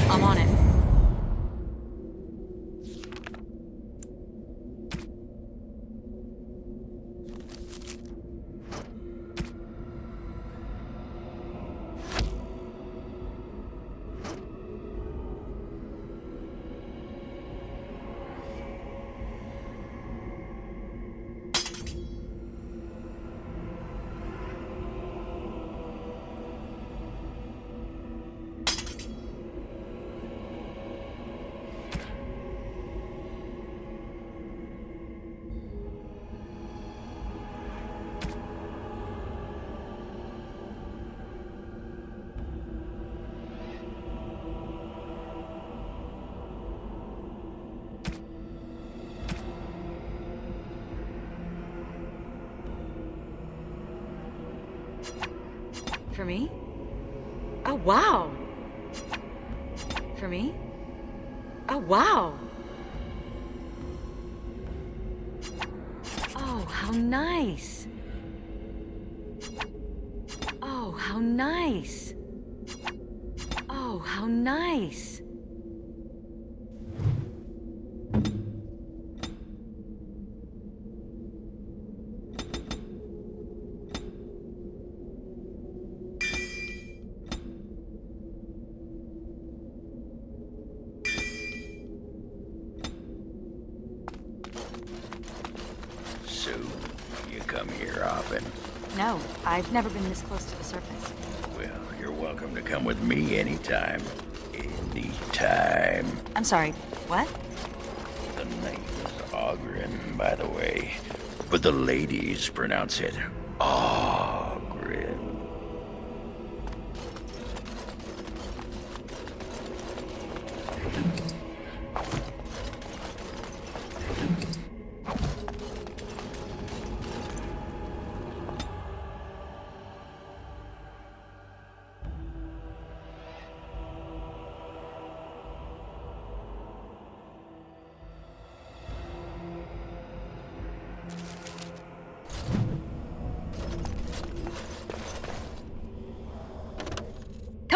I'm on it. For me? Oh, wow! For me? Oh, wow! Oh, how nice! Oh, how nice! Oh, how nice! Come here often? No, I've never been this close to the surface. Well, you're welcome to come with me anytime. Anytime. I'm sorry, what? The name is Ogren, by the way. But the ladies pronounce it Ogren.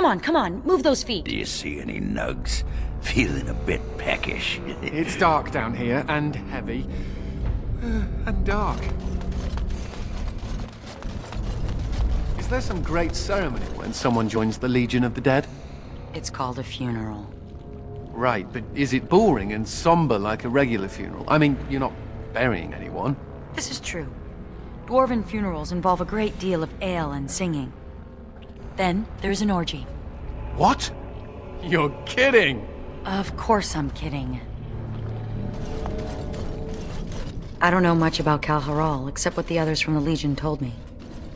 Come on, move those feet. Do you see any nugs? Feeling a bit peckish. It's dark down here, and heavy. And dark. Is there some great ceremony when someone joins the Legion of the Dead? It's called a funeral. Right, but is it boring and somber like a regular funeral? I mean, you're not burying anyone. This is true. Dwarven funerals involve a great deal of ale and singing. Then there's an orgy. What? You're kidding! Of course I'm kidding. I don't know much about Kalharal, except what the others from the Legion told me.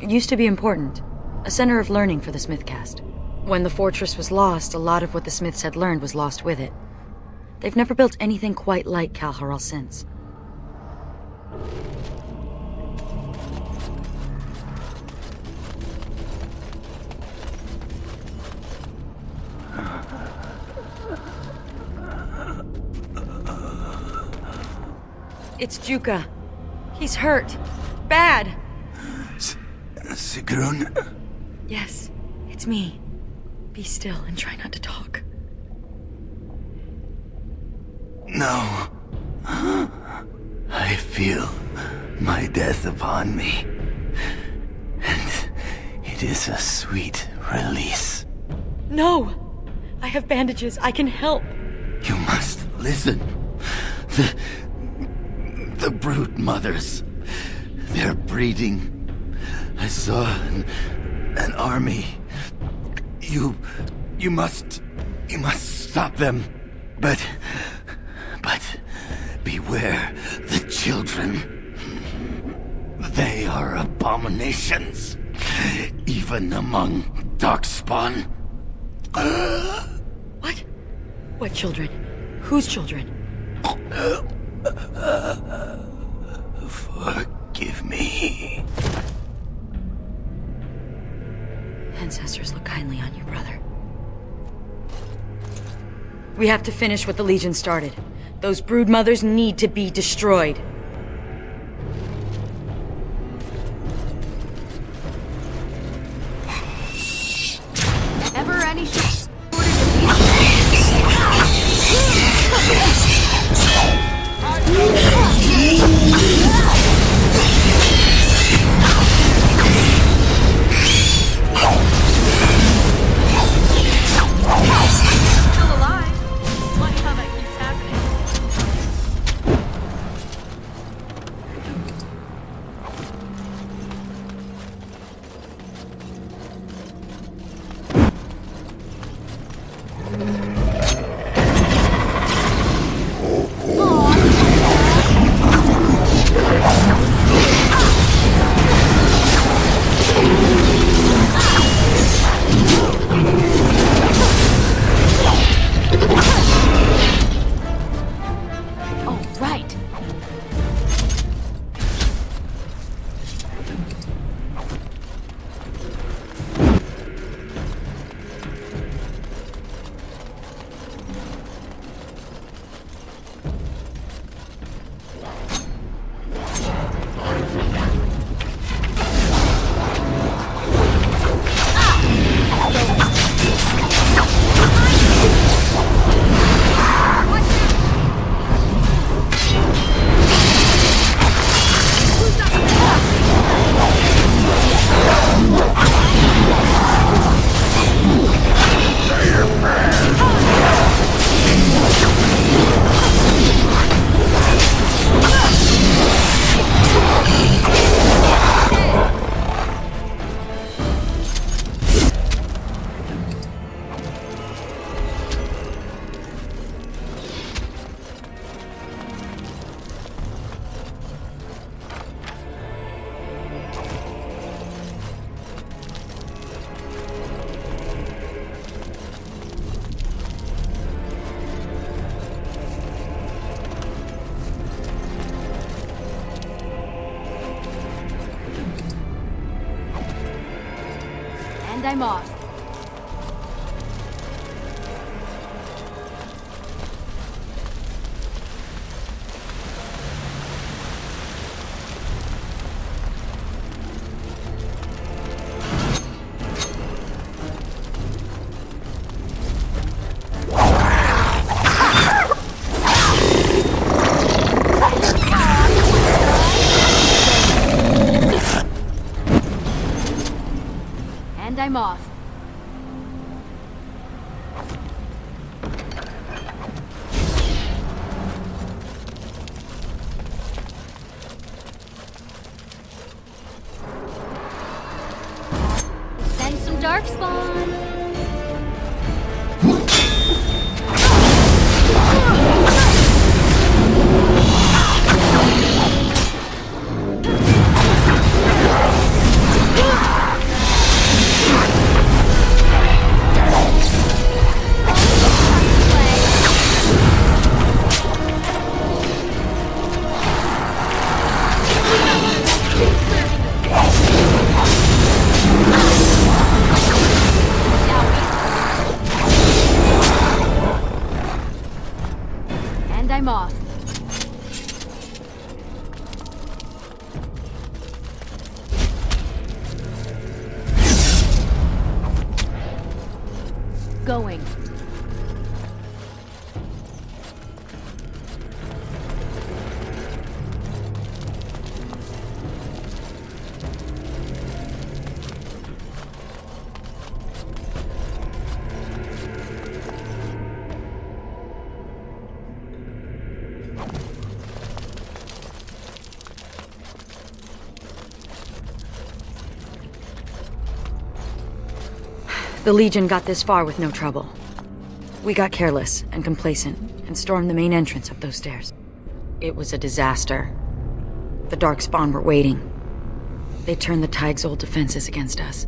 It used to be important. A center of learning for the Smithcast. When the fortress was lost, a lot of what the Smiths had learned was lost with it. They've never built anything quite like Kalharal since. It's Juka. He's hurt. Bad. Sigrun? Yes, it's me. Be still and try not to talk. No. I feel my death upon me. And it is a sweet release. No! I have bandages. I can help. You must listen. The brood mothers. They're breeding. I saw an army. You must stop them. But beware the children. They are abominations, even among darkspawn. What? What children? Whose children? Forgive me. Ancestors look kindly on you, brother. We have to finish what the Legion started. Those brood mothers need to be destroyed. Ever any Still alive? Funny how that keeps happening. And I'm off. I'm off. Send some darkspawn. And I'm off. Going. The Legion got this far with no trouble. We got careless and complacent and stormed the main entrance up those stairs. It was a disaster. The Darkspawn were waiting. They turned the Tig's old defenses against us.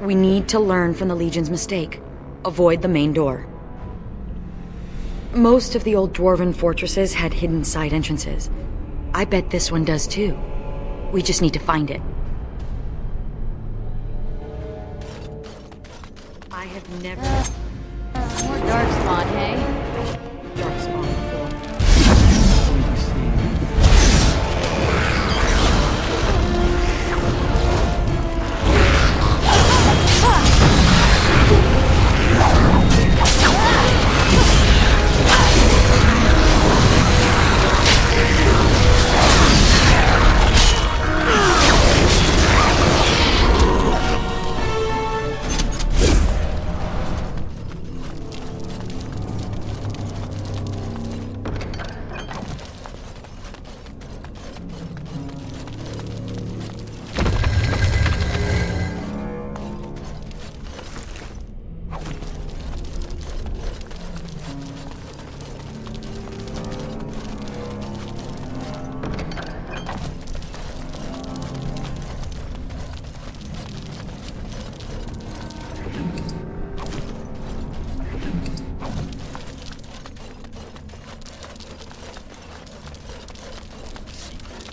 We need to learn from the Legion's mistake. Avoid the main door. Most of the old Dwarven fortresses had hidden side entrances. I bet this one does too. We just need to find it. I have never... More darkspawn, hey? Darkspawn before.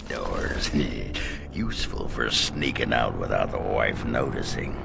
Doors. Useful for sneaking out without the wife noticing.